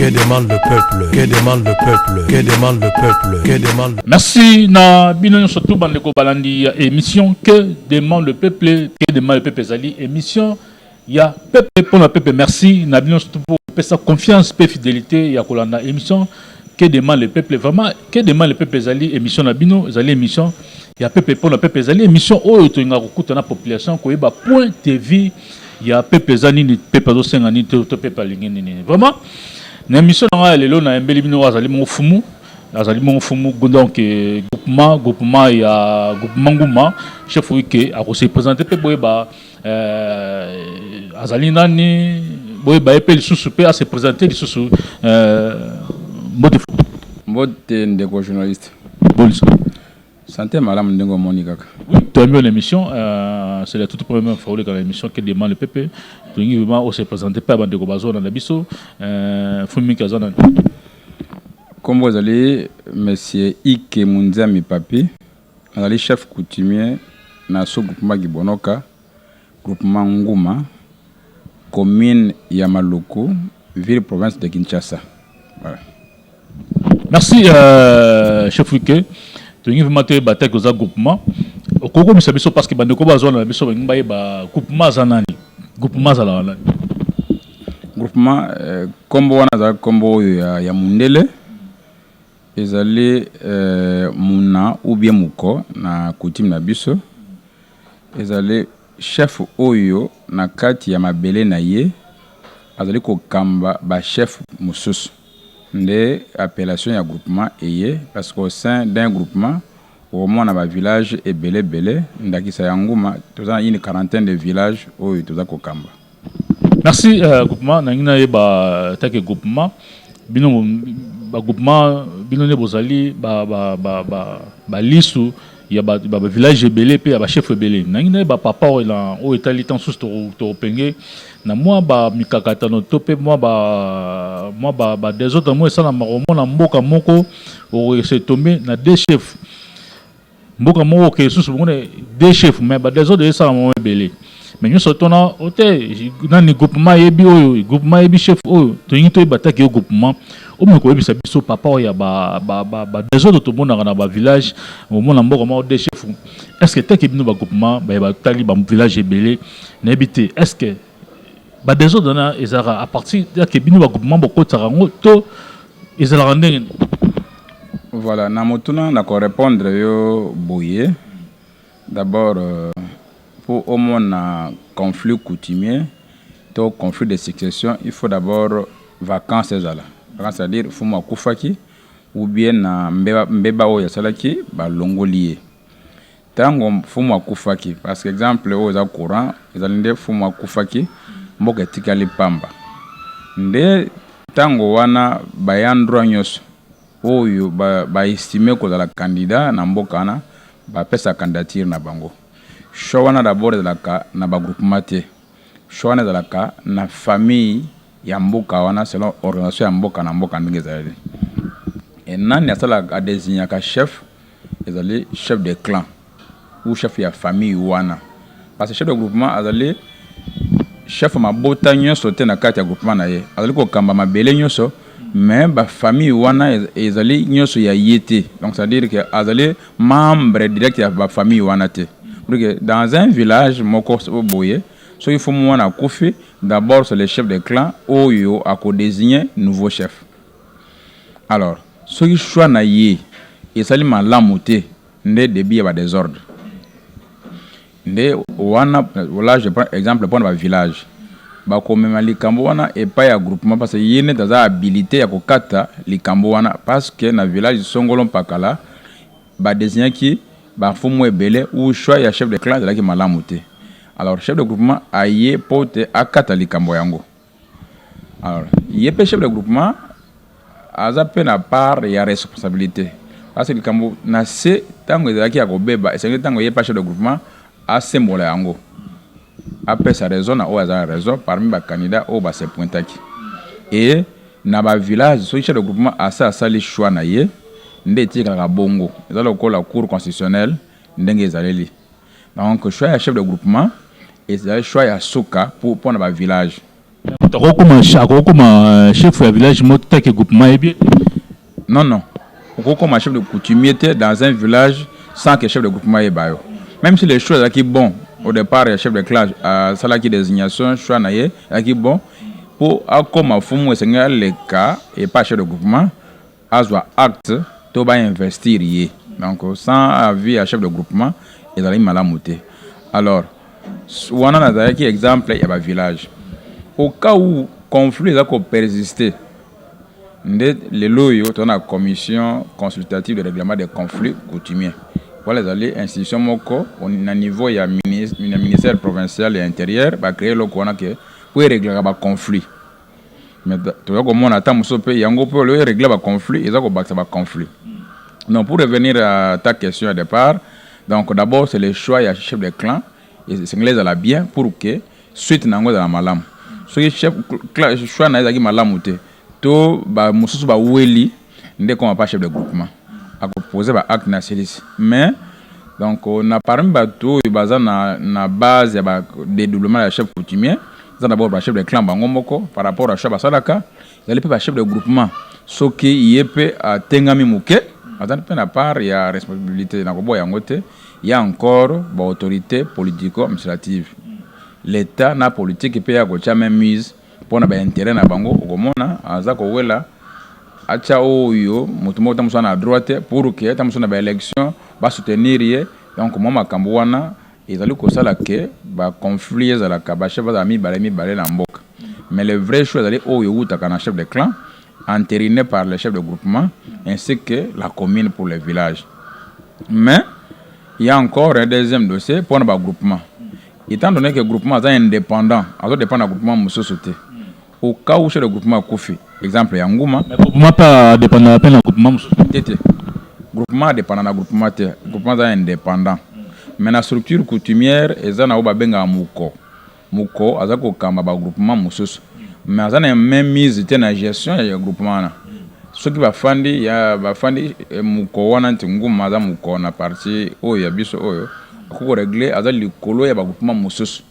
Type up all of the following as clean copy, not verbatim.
Que demande le peuple? Que demande le peuple? Que demande le peuple? Que demande? Merci na bino surtout bandeko balandi émission que demande le peuple? Que demande le peuple Zali émission ya peuple pour le peuple. Merci na bino surtout pour sa confiance et fidélité ya kolanda émission que demande le peuple. Vraiment que demande le peuple Zali émission na bino Zali émission ya peuple pour le peuple Zali émission oyo to nga kokuta na population ko yeba point TV ya peuple Zali ni peuple do sengani to peuple lingeni ni vraiment na émission na lelo na embeli bino azali mo fumu donc groupement ya groupement nguma chef wike a se présenter pe boyeba azali nani boyeba epeli susu pe a se présenter susu mbote ndeko journaliste bonsoir santé madame Ndengo Monika. Oui, tu as mis l'émission, c'est la toute première fois que l'émission qui demande le PP. Tu as vraiment se présenter pas avant de commencer dans la biso. Fumi Kazana. Comme vous allez, monsieur Ike Munzami Papi, allez chef coutumier dans ce groupement Gibonoka, groupement Nguma, commune Yamaloko, ville province de Kinshasa. Voilà. Merci, chef Ike. Tu as vraiment été battu avec le groupement. Au Congo, je parce que bandeko bazona na biso ngba ba groupement zanani. Groupement zala. Groupement kombo wana za kombo ya mundele. Ezali muna ou bien muko na coutume na biso. Ezali chef oyo na kati ya mabele na ye. Azali ko kamba ba chef mususu. Nde appellation ya groupement eye parce qu'au sein d'un groupement au moins dans village et belé ndakisa ya nguma toza une quarantaine de villages oyo toza ko kamba. Merci groupement nangina ba take groupement bino ba groupement bino ne bozali ba lisu ya ba village belé pe ya ba chef belé nangina ba papa o etali tant sous to pengé na moi ba mikakata no topé moi ba des autres moi ça na mona mboka moko o se tomber na deux chefs mboka moko ke sous bonne deux chefs mais ba des autres ça na belé mais nous sortons na hôtel na ni groupement yebi chef oyo to yito bataki au groupement o mo ko yebi sabiso papa o ya ba des autres to mona na ba village au mona mboka moko deux chefs est-ce que teki bino ba groupement ba tali ba village belé na habité est-ce que ba des autres na ezara à partir de que bino ba groupement boko tsarango to ezala ndenge. Voilà na motuna na ko répondre yo boye d'abord pour au moins un conflit coutumier to conflit de succession il faut d'abord vacances ezala vacances c'est-à-dire faut ma kufaki ou bien na mbeba o ya salaki ba longolier tango faut ma kufaki parce que exemple o za courant ezalinde faut ma kufaki mboka tikali pamba nde tango wana bayandro nyos oyo ba estimer ko la candidat na mboka na ba pesa candidature na bango chowana d'abord la ka na ba groupement te chowana la ka na famille ya mboka wana selon organisation ya mboka na mboka ndenge ezali et nani asala a désigner ka chef ezali chef de clan ou chef ya famille wana parce que chef de groupement azali chef mabota nyonso te na kati ya groupement na ye azali ko kamba mabele nyonso mais ba famille wana ezali nyonso ya yete donc ça veut dire que azali membre direct ya ba famille wana te parce que dans un village moko boye so il faut mwana kufi d'abord c'est le chef de clan oyo a ko désigner nouveau chef alors ce qui choix na ye ezali malamu te nde début ya ba désordre nde wana là je prends exemple pour un village ba ko mema likambo wana et pas ya groupement parce que yene taza habilité ya kokata likambo wana parce que na village songolo pakala ba désigner qui ba fumu ebele ou choix ya chef de clan de la ki malamu te alors chef de groupement aye pote akata likambo yango alors yé chef de groupement aza pe na part ya responsabilité parce que likambo na se tango ezalaki ya kobeba esengi tango yé pas chef de groupement asembola yango après sa raison na o aza raison parmi ba candidat o ba se pointaki et na ba village so chef de groupement asa sali choix na ye nde tika bongo ezalo ko la cour constitutionnelle ndenge ezaleli donc choix ya chef de groupement et choix ya soka pour na ba village Comme chef de village, que groupement est bien. Non. Comme chef de coutumier dans un village sans que chef de groupement ait bayo. Même si les choses qui bon, au départ, le chef de classe, ça là qui désignation, choix naïe, qui bon, pour comme fumu et seigneur les cas et pas chef de groupement, à soit acte, tout va investir y. Donc sans avis à chef de groupement, ils allaient malamuter. Alors, on a un exemple, il y a un village. Au cas où conflit a persisté, les loyaux dans la commission consultative de règlement des conflits coutumiers. Voilà les institutions moko au niveau il y a ministère provincial et intérieur va créer le qu'on a que pour régler le conflit. Mais tu vois comment on attend ce pays yango pour le régler le conflit et ça ko battre le conflit. Donc pour revenir à ta question au départ, donc d'abord c'est le choix il y a chef de clan et c'est anglais à la bien pour que suite nango dans la malam. Ce chef choix na ezaki malamu te. To ba mususu ba weli ndé comme pas chef de groupement a proposé ba acte nationaliste mais donc on a parmi bateau baza na base ya ba dédoublement de chef coutumier ça d'abord ba chef de clan bango moko par rapport à chef basalaka il peut ba chef de groupement soki yepe a tengami muke attend pe na part il y a responsabilité na ko boya ngote il y a encore ba autorité politico administrative l'état na politique pe ya ko chama mise pour na ba intérêt na bango okomona aza ko wela acha oyo mutumo tamuso na droite pour que tamuso na ba élection ba soutenir ye donc moi makambo wana ezali ko sala ke ba conflit ezala ka ba chef ami balemi balé na mboka mais le vrai choix ezali oyo utaka na chef de clan entériné par le chef de groupement ainsi que la commune pour le village. Mais il y a encore un deuxième dossier pour le groupement. Étant donné que le groupement est indépendant, alors dépend du groupement de société. Au cas où c'est le groupement Kofi, exemple Yangouma, mais le groupement pas dépendant de la groupement. Le groupement dépendant du groupement, le groupement est indépendant. Mais la structure coutumière est un benga muko. Muko azako kamba ba groupement mususu. Mais azana même mise dans la gestion du groupement. Ce qui va fandi ya ba fandi muko wana nguma za muko na partie oyo ya biso oyo. Pour régler azali likolo ya ba groupement mususu.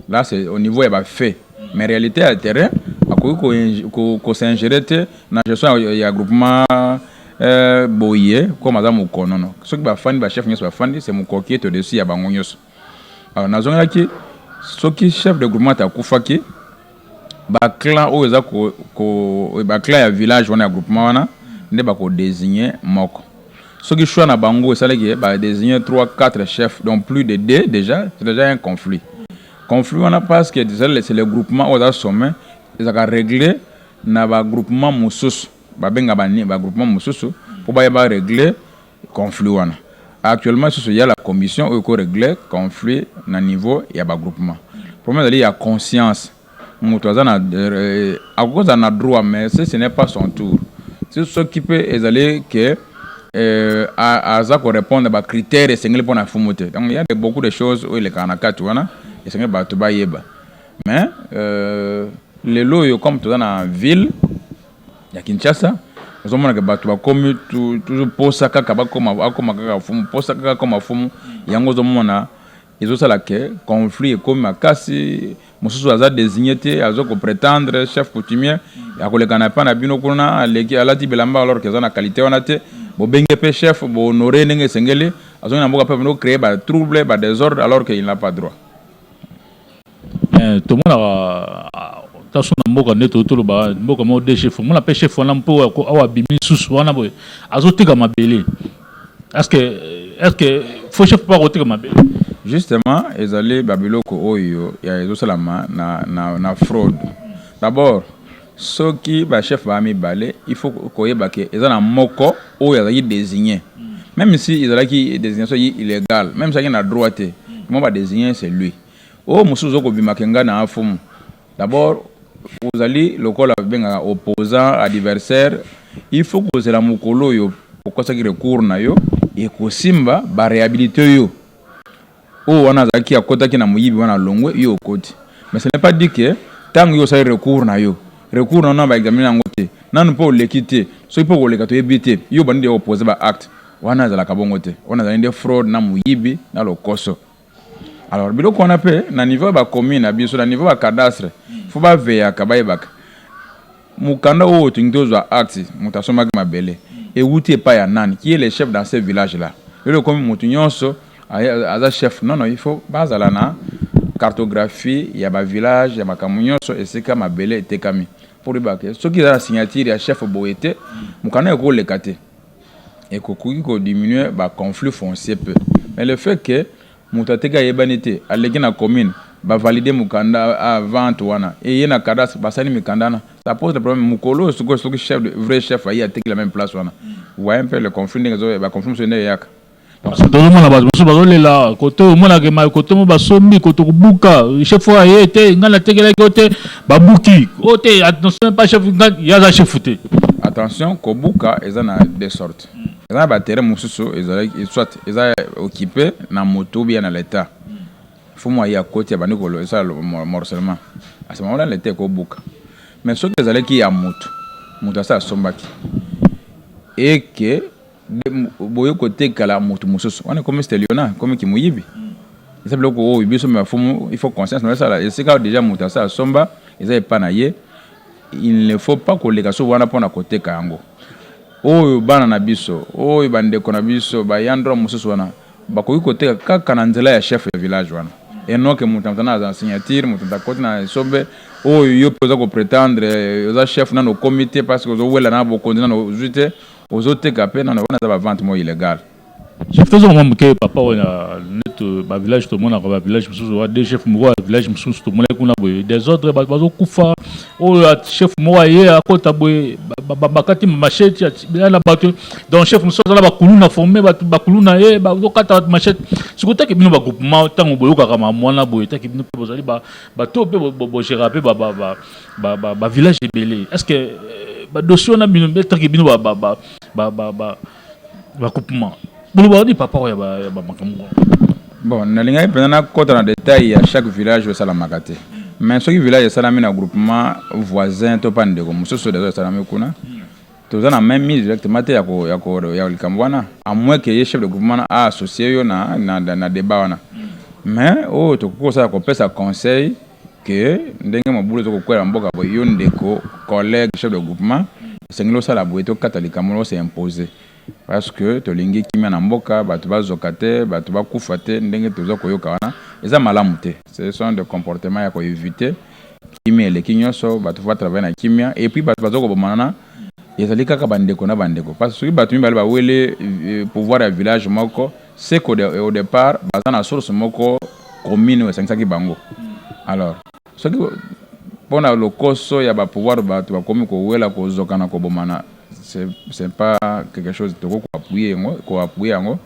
Là c'est au niveau ya ba fait. Mais en réalité à terrain ko s'ingérer na gestion ya groupement boye comme azam muko non. Ce qui va fandi ba chef nyos ba fandi c'est muko qui est au-dessus ya bango nyos. Alors nazonga ki ce qui chef de groupement ta kufaki ba clan o eza ko ba clan ya village wana ya groupement wana nde ba ko désigner moko. Ce qui choix na bango ça leki ba désigner 3 4 chefs donc plus de 2 déjà c'est déjà un conflit. Conflit wana parce que c'est le groupement au sommet ils a régler na ba groupement mususu ba benga bani ba groupement mususu pour ba régler conflit wana. Actuellement il y a la commission où il régler conflit na niveau ya ba groupement. Problème il y a conscience. À cause d'un droit, mais ce n'est pas son tour. C'est ce qui peut aller que à ça correspond à critères et c'est pour la fumote. Donc il y a beaucoup de choses où les kanaka tu vois et c'est pas tout baïeba. Mais les lots comme tu dans la ville, il y a Kinshasa. Nous avons que batu comme toujours posa kaka comme kaka fumu posa kaka comme fumu yango zomona ils ont la conflit comme makasi mususu aza désigné azo ko prétendre chef coutumier ya ko le kanapa na bino kuna leki alati belamba alors que na qualité wana te bo benge pe chef bo honorer ndenge sengeli azo na mboka pe no créer ba trouble ba désordre alors qu'il n'a pas droit. Tout le monde ta sona mboka neto to ba mboka mo de chef mo la pe chef wana mpo awa bimi susu wana boy azo tika mabele. Est-ce que faut chef pas tika mabele? Justement, ils allaient babiloko oyo ya ezosalama na fraude. D'abord, ceux qui ba chef ba mi balé, il faut koyeba ke ezana moko oyo azali désigné. Même si ils allaient qui désignation illégale, même si il y a droite, moi ba désigner c'est lui. Oh musuzo ko bimakenga na afumu. D'abord, vous allez lokola benga opposant adversaire, il faut que vous la mukolo yo pourquoi ça qui recours na yo et ko simba ba réhabiliter yo. Oh, on a zaki akota ki na muyibi wana longwe yo koti. Mais ce n'est pas dit que tant yo ça recours na yo. Recours na ba examiner ngote. Nanu po le quitter. So il faut le kato ebité. Yo bandi opposer ba acte. Wana za la kabongote. Wana za inde fraude na muyibi na lokoso. Alors biloko on appelle na niveau ba commune na biso na niveau ba cadastre. faut pas veiller à kabayebaka mukanda o tingdozwa acte mutasoma mabele et outi pas ya nani qui est le chef dans ce village là le comme mutunyonso aza chef non il faut bazala na cartographie ya ba village ya makamunyonso et c'est comme mabele etekami pour libaka ce qui est la signature ya chef boete mukanda ko le kate et ko diminuer ba conflit foncier peu mais le fait que mutateka yebanité aleki na commune ba valider mukanda avant wana et yena cadastre basani mikandana ça pose le problème mukolo ce que chef de vrai chef ayi ateki la même place wana voyez un peu le conflit ngezo ba conflit sonné yaka donc tout le monde là so bazolela côté au monde ke côté mo basombi côté buka chef wa yete ngana tekela côté babuki côté attention pas chef ya chef te attention ko buka ezana de sortes ezana ba terrain mususu ezala soit ezala occupé na moto bien na l'état faut moi y a côté ba nikolo ça le morcellement à ce moment-là l'été ko buka mais ce que ezala ki ya moto ça sombaki et que boyo côté kala moto mususu on est comme Steliona comme ki muyibi c'est le ko biso mais il faut conscience mais ça là c'est quand déjà moto ça somba ezala pas na ye il ne faut pas que les gars soient na côté kango oyo bana na biso oyo bandeko na biso ba yandro mususu wana bakoki côté kaka na nzela ya chef ya village wana et non que mutamtana za signature mutamta côté na sobe oyo yo poza ko prétendre za chef na no comité parce que zo wela na bo kondina no jute ozote kapé na wana za ba vente mo illégal chef tozo mo ke papa wana net ba village to mona ba village mususu wa des chef mo village mususu to mona kuna boy des autres bazo kufa o chef mo ye akota boy bakati machete ya la bato donc chef mususu la bakuluna formé bakuluna ye bazo kata machete sikuta ke bino ba groupement tango boyo kaka mwana boy ta ke bino pe bozali ba to pe bo gérer pe ba village ebelé est-ce que ba dossier na bino ta ke bino ba groupement papa bon nalinga ipena kota na détail à chaque village de Salamakate mais ce village salami na groupement voisin to pande ko musoso de salami kuna to za na même mise directement ya likambwana à moins que le chef de groupement a associé yo na débat wana mais to ko ça ko pesa conseil que ndenge mabulo to ko mboka bo yo ndeko collègue chef de groupement sengelo sala boeto catholique mo c'est imposé parce que to lingi kimia na mboka batu bazokate batu bakufate ndenge tozo koyoka wana eza malamu te ce sont des comportements ya ko éviter kimia le kinyoso batu va travailler na kimia et puis batu bazoko bomana ezali kaka bandeko na bandeko parce que batu mibale ba wele pouvoir ya village moko c'est qu'au départ bazana source moko commune esangaki bango alors ce qui pona lokoso ya ba pouvoir batu ba komi ko wela ko zokana ko bomana c'est pas quelque chose de ko appuyer ngo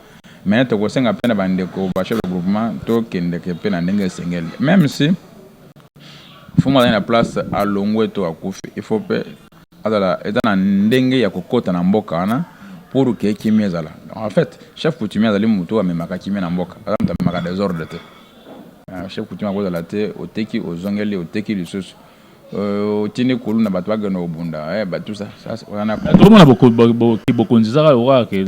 mais to ko senga pena bandeko ba chef de groupement to kende ke pena ndenge sengel même si faut moi dans la place à longwe to akufi il faut pe azala etana ndenge ya kokota na mboka na pour que kimia zala en fait chef coutumier azali muto amemaka kimia na mboka azamta maka désordre te chef coutumier ko zala te oteki ozongeli oteki lisusu tini kuluna batu bageno obunda batu ça wana tout le monde kibokonzi zaka ora ke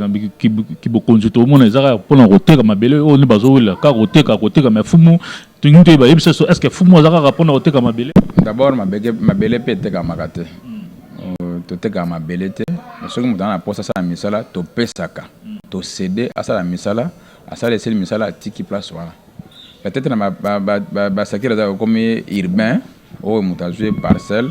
kibokonzi tout le monde zaka pona roteka mabele o ni bazowela ka roteka mafumu tungi ba yebisa so est-ce que fumu zaka pona roteka mabele d'abord mabele pete ka makate to teka mabele te so que mutana posa sa misala to pesaka to céder à ça la misala à ça laisser misala tiki place voilà peut-être na ba sakira za comme urbain o mutazwe parcelle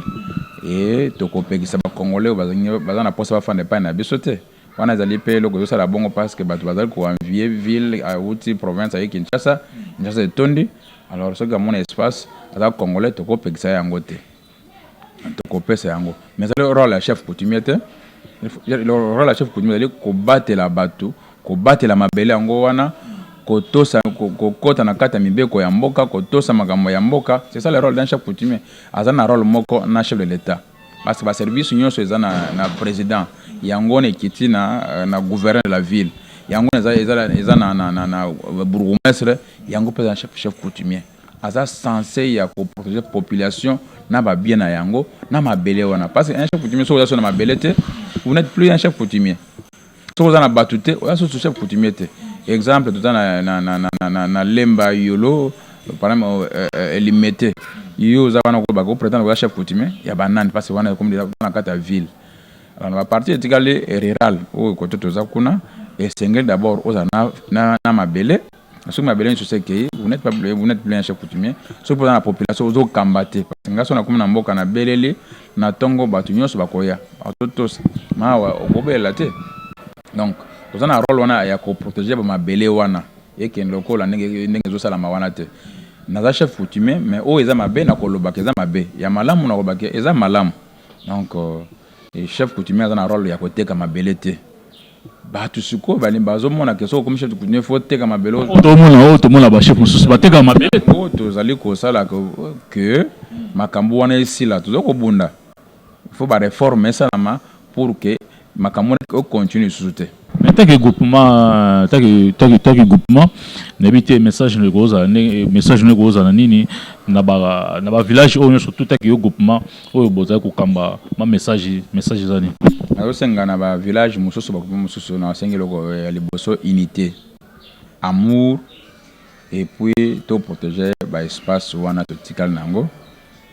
et to kopekisa ba congolais bazana posa ba fande pa na bisote wana zali pe loko ça la bongo parce que batu bazali ko envier ville à outil province à Kinshasa tondi alors ce que mon espace za congolais to kopekisa yango te to kopesa yango mais le rôle la chef coutumier te le rôle la chef coutumier c'est ko battre la batu ko battre la mabele yango wana kotosa kokota na kata mibeko ya mboka kotosa makambo ya mboka c'est ça le rôle d'un chef coutumier azana rôle moko na chef de l'état parce que ba service nyonso ezana na président yango ne kiti na gouverneur de la ville yango ezana na bourgmestre yango peut chef coutumier aza censé ya ko protéger population na ba bien na yango na mabele wana parce que un chef coutumier so na mabele te vous n'êtes plus un chef coutumier so za na batute o so chef coutumier te exemple tout na lemba yolo par exemple limité yo za wana ko ba ko prétendre ko chef coutumier ya banane parce que wana comme dans la ville. Alors la partie éticale rurale au côté de Zakuna et sengel d'abord aux na mabele parce que mabele je sais que vous n'êtes plus un chef coutumier sauf pour la population aux combattre parce que ngaso na comme na mboka na belele na tongo batu nyonso bakoya tous mawa okobela te donc vous avez un rôle wana ya ko protéger ba mabele wana et que lokola ndenge zo sala mawana te na chef coutumier mais o eza mabe na koloba ke eza mabe ya malamu na koloba ke eza malamu donc et chef coutumier a un rôle ya koteka mabele te batu suko bali bazomona ke so comme chef coutumier faut teka mabele to mona ba chef mususu bateka mabele to zali ko sala que makambo wana esila to ko bunda faut ba réformer ça pour que makambo continue sous-te. Mais tant que groupement, groupement, n'habite message ne goza na nini na ba village où surtout tant que groupement où boza ko kamba ma message zani. Na senga na ba village mususu ba mususu na sengelo ko liboso unité, amour et puis to protéger ba espace wana to tikal nango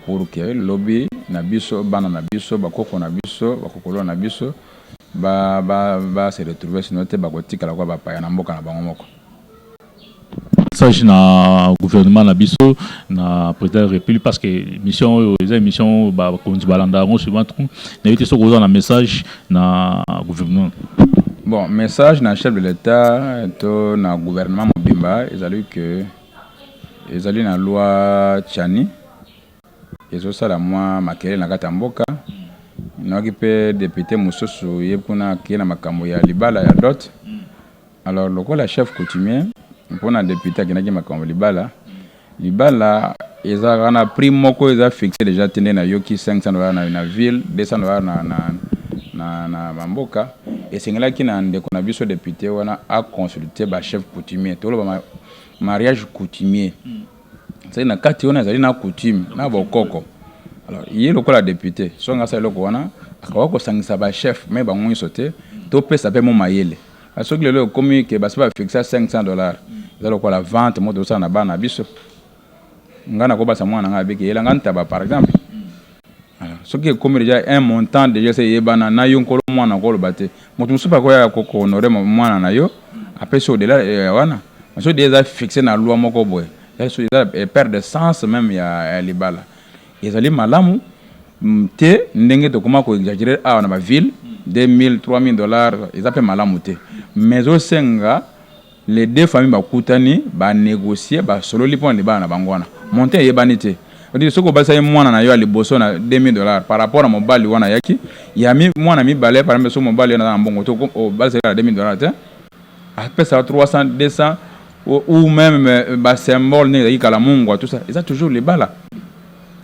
pour que lobby na biso bana na biso ba koko na biso ba kokolo na biso ba se retrouver sinon te ba kotika la kwa ba pa na mboka na bango moko. Message na gouvernement na biso na président république parce que mission ba konzi balanda ngo suivant na vite so goza na message na gouvernement. Bon, message na chef de l'état to na gouvernement mobimba ezali na loi Tchani ezo sala moi makele na kata mboka na okipe député mususu yepuna ki na makambo ya libala ya dot. Alors lokola chef coutumier mpona député ki na ki makambo libala eza na prix moko eza fixé déjà tene na yoki $500 na ville, $200 na mboka et singela ki na ndeko na biso député wana a consulter ba chef coutumier to ba mariage coutumier. C'est na kati wana ezali na coutume na bokoko. Alors il est le député so nga sa loko wana akawa ko sangisa ba chef mais bango nsote to pesa pe mo mayele parce que le comme que ba ba fixa $500 za loko la vente mo do sa na bana biso ngana ko ba sa mwana nga beke yela nganta ba par exemple. Alors ce qui est comme déjà un montant déjà c'est yebana na yo nkolo mwana ko lo bate mo tumsu pa ko ya ko honorer mo mwana na yo après so de là wana so déjà fixé na loi moko boy et perd de sens même ya libala. Ezali malamu te ndenge to comment ko exagérer na ba ville $2,000 $3,000 ezape malamu te mais au senga les deux familles ba kutani ba négocier ba solo li pon li ba na bangwana monter yebani te on dit soko basa mwana na yo ali boso na $2,000 par rapport à mobali wana yaki ya mi mwana mi balé par exemple so mobali na mbongo to ko basa $2,000 te après ça 300 200 ou même ba symbole ne kala mungu tout ça ils ont toujours les bala.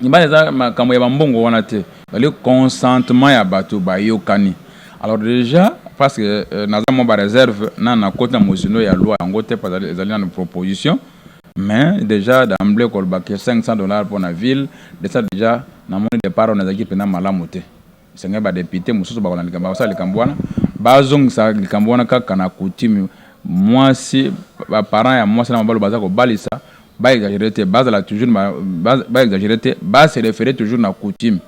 Nimba eza makambo ya bambongo wana te le consentement ya bato ba yokani. Alors déjà parce que naza mo ba réserve na kota mosino ya loi yango te pas ezali na proposition mais déjà d'emblée ko ba que $500 pour la ville de ça déjà na moni départ on ezaki pena malamu te senga ba député mususu ba kona likamba sa likambwana bazong sa likambwana kaka na coutume moi si ba parents ya moi na mabalo baza ko balisa ba exagérer te base la toujours ba exagérer te ba se référer toujours na coutume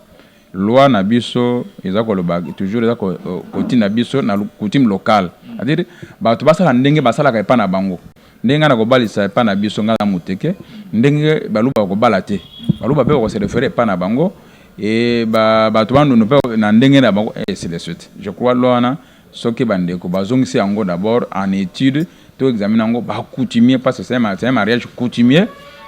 loi na biso ezako lo ba toujours ezako coutume na biso na coutume locale c'est-à-dire ba to basala ndenge basala ka epa na bango ndenge na ko balisa epa na biso ngala muteke ndenge baluba ko balate baluba pe ko se référer epa na bango et ba to bandu no pe na ndenge na bango et c'est de suite je crois loi na soki bandeko bazongisi yango d'abord en étude to examiner yango ba coutumier parce que c'est un mariage coutumier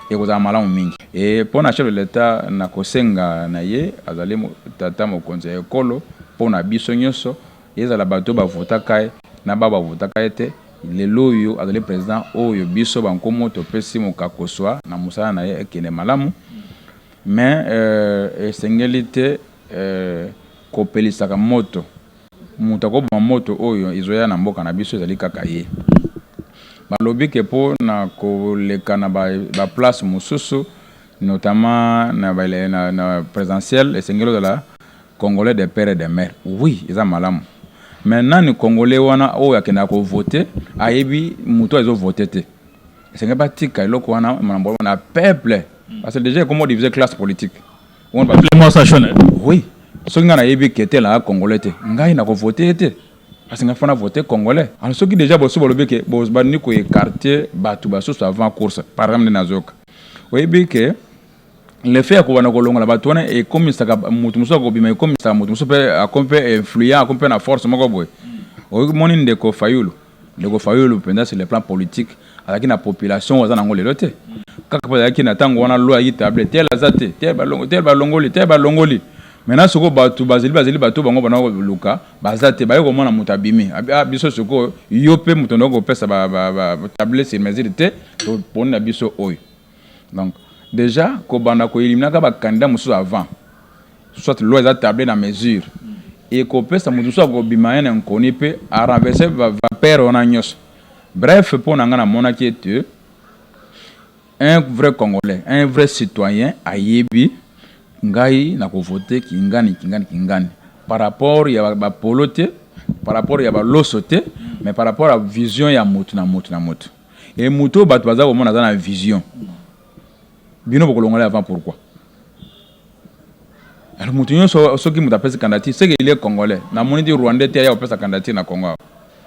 et ko za malamu mingi et pour na chef de l'état na kosenga na ye azali tata mo conseiller ekolo pour na biso nyonso ezala bato ba vota kai na baba vota kai te lelo yo azali président oyo biso bankomo to pesi mo kakoswa na musala na ye ekene malamu mais sengelite kopelisaka moto mutako ba moto oyo izoya na mboka na biso ezali kaka ye balobi ke po na koleka na ba place mususu notamment na présidentielle esengelo de la congolais des pères et des mères oui eza malamu maintenant ni congolais wana oyo akenda ko voter ayebi muto ezo voter te c'est pas tika eloko wana na peuple parce que déjà comment diviser classe politique on va moi ça chaîne oui so nga na yebi kete la congolais te ngai na ko voter te parce que nga fana voter congolais alors ceux qui déjà bosso bolobe ke bo bani ko écarter batu baso avant course par exemple na zoka oyebi ke le fait ko wana ko longola batu wana e comme ça mutu muso ko bima comme ça mutu muso pe accompagner influent accompagner na force moko boy o moni ndeko Fayulu penda sur le plan politique avec la population aux anangolé loté kaka pa yaki na tango wana loi yi table tel azate tel balongoli maintenant soko batu bazeli batu bango bana luka bazate ba yoko mona mutabimi biso soko yope mutondo ko pesa ba table sur mesure te to pona biso oyo donc déjà ko banda ko éliminer ka ba candidat musu avant soit loi za table na mesure et qu'on peut ça mutuso ko bimayen en koni pe a renverser va perdre on a nyos bref pour nanga na mona qui est un vrai congolais un vrai citoyen ayebi ngai na ko voter kingani par rapport ya ba polote par rapport ya ba losote mais par rapport à vision ya mutu na mutu et mutu batu baza ko mona za na vision bino bokolongola avant pourquoi. Alors mutunyo so qui mutapesa candidature c'est qu'il est congolais na moni di rwandais te ya opesa candidature na Congo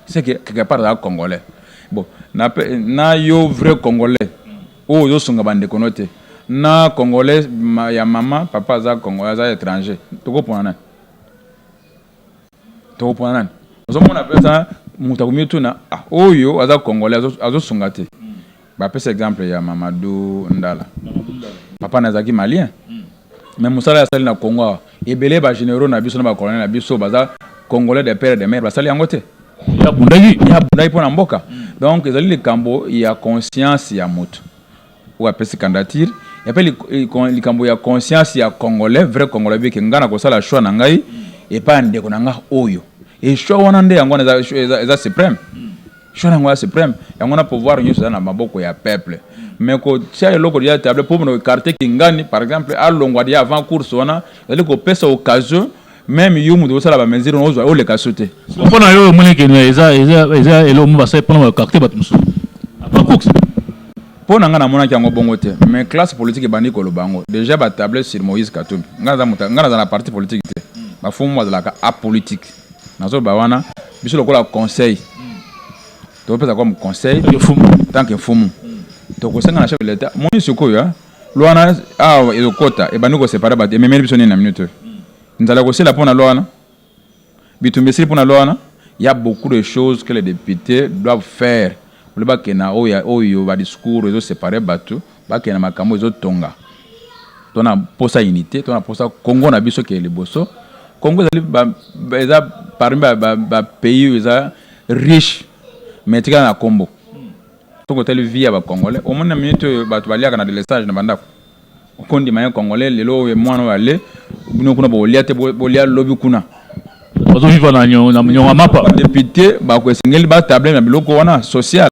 c'est que quelque part là congolais bon na yo vrai congolais o yo sunga bande konote na congolais ya mama papa za congolais za étranger toko pona ozo mona pesa mutakumio tuna oyo aza congolais azo sunga te ba pesa exemple ya Mamadou Ndala papa na zaki malien mais musala sali na Congo ebele ba généraux na biso na ba colonel na biso baza congolais de père et de mère ba sali yangote ya bundagi pona mboka donc ezali le cambo ya conscience ya moto ou apesi candidature et puis le cambo ya conscience ya congolais vrai congolais bi ke ngana ko sala choix na ngai et pas ndeko na nga oyo et choix wana nde yango eza suprême choix na ngwa suprême yango na pouvoir nyoso na maboko ya peuple. Mais ko tia eloko dia table pour no écarter kingani par exemple à longwa dia avant course wana ele ko pesa occasion même yumu do sala ba mesure no zo o le kasote so na yo moni ke eza elo mu ba sai pour no écarter batmusu après course pour nga na mona kyango bongo te mais classe politique bandi ko lo bango déjà ba table sur Moïse Katumbi nga za na parti politique te ba fumu za la ka apolitique nazo ba wana biso lokola conseil to pesa comme conseil tant que fumu donc au sein de la chef de l'État moi je suis quoi loana ezokota e baniko séparer ba mais même biso ni na minute nzala ko sela pona loana bitumbesi pona loana il y a beaucoup de choses que les députés doivent faire pour ba kena oyo ba discours ezo séparer bato ba kena makambo ezo tonga tona posa unité tona posa Congo na biso ke le bosso Congo eza parmi ba pays eza riche mais tika na Kombo toko tele via ba congolais au moins na minute batu balia kana de lesage na bandako okondi mayen congolais lelo e mwana wale bino kuna bolia te bolia lobby kuna bazo vivre na nyonga mapa député ba ko singeli ba table na biloko wana social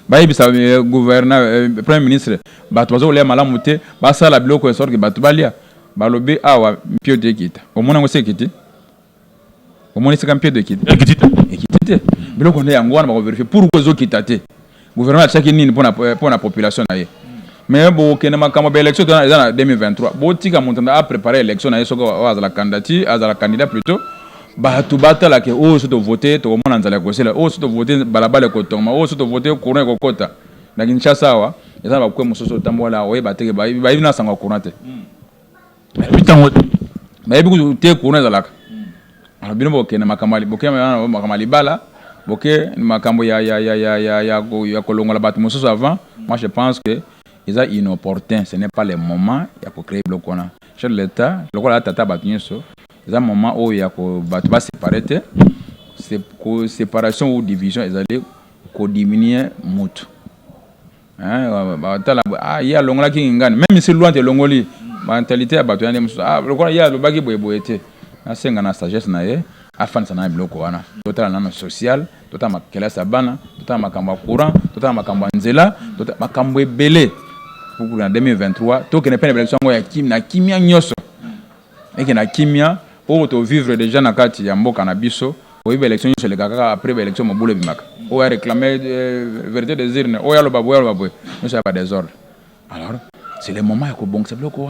ba yebisa gouverneur premier ministre batu bazo lia malamu te ba sala biloko e sorte que batu balia ba lobby awa mpio de kita au moins ngo sekiti au moins c'est campé de kita ekitite biloko ne yango wana ba ko vérifier pourquoi zo kita te gouvernement chaque nini pour la population na ye mais bo kena makambo ba élection dans 2023 bo tika montanda a préparer élection na ye soko azala candidat plutôt ba tu batala ke o soto voter to mona nzala ko sela o soto voter balabala ko toma o soto voter courant ko kota na Kinshasa wa eza ba ko musoso tambola o ba teke ba ina sanga courant te bitango ba biku te courant zalaka alors bino bo kena makamali bala boké makambo ya kolongola bato mosusu avant moi je pense que eza inopportun ce n'est pas le moment ya ko créer bloc on a chef de l'état lokola tata bato nyeso eza moment o ya ko bato ba séparer te c'est ko séparation ou division ezali ko diminuer mutu ba tala ya longola ki ngani même si loin te longoli mentalité ya bato ya mosusu lokola ya lobaki boye te na senga na sagesse na ye afin sana biloko wana total nano social total makela sabana total makambo courant total makambo nzela total makambo ebele pour en 2023 to que ne pas élection ya kimia nyoso et que na kimia pour to vivre déjà na kati ya mboka na biso o élection nyoso le kaka après élection mobule bimaka ou à réclamer vérité des urnes, ou à le baboué, nous sommes pas désordre. Alors, c'est le moment où bon, c'est bloqué.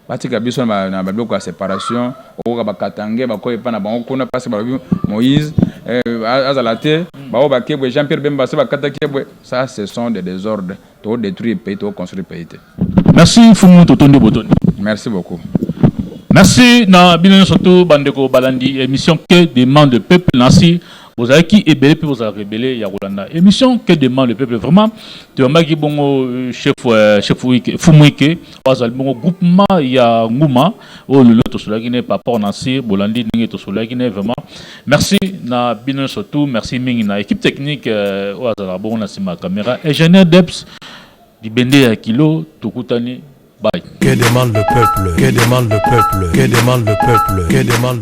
Parce que biso na bloqué la séparation, ou à Katangé, bah quoi, pas na banque, on a passé par Moïse, Azalate, bah ba Kébé, Jean-Pierre Bemba, c'est Katakébé. Ça, ce sont des désordres. Tout détruire le pays, tout construire le pays. Merci Fumu Totondo Botoni. Merci beaucoup. Merci na bino surtout bandeko balandi émission que demande le peuple nasi vous avez qui est belé puis vous avez rebellé ya Rolanda émission que demande le peuple vraiment tu as qui bongo chef Fumuike bazal bongo groupement ya nguma o le to solaki ne papa nasi bolandi ninge to solaki ne vraiment merci na bino surtout merci mingi na équipe technique o azala bongo na sima caméra ingénieur Debs di bende ya kilo tokutani. Bye. Que demande le peuple? Que demande le peuple? Que demande le peuple? Que demande